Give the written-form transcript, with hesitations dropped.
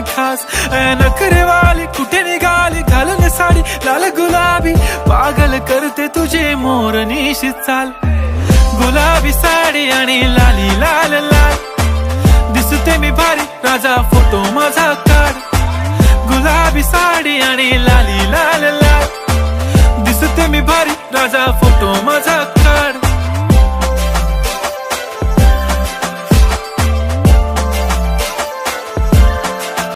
खास नखरे वाली कुठे निघाली घालून साडी लाल गुलाबी पागल करते तुझे मोरनीशी चाल गुलाबी साडी आणि लाली लाल लाल दिसते मी भारी राजा फोटो माझा काढ गुलाबी साडी आणि लाली लाल लाल दिसते मी भारी राजा फोटो माझा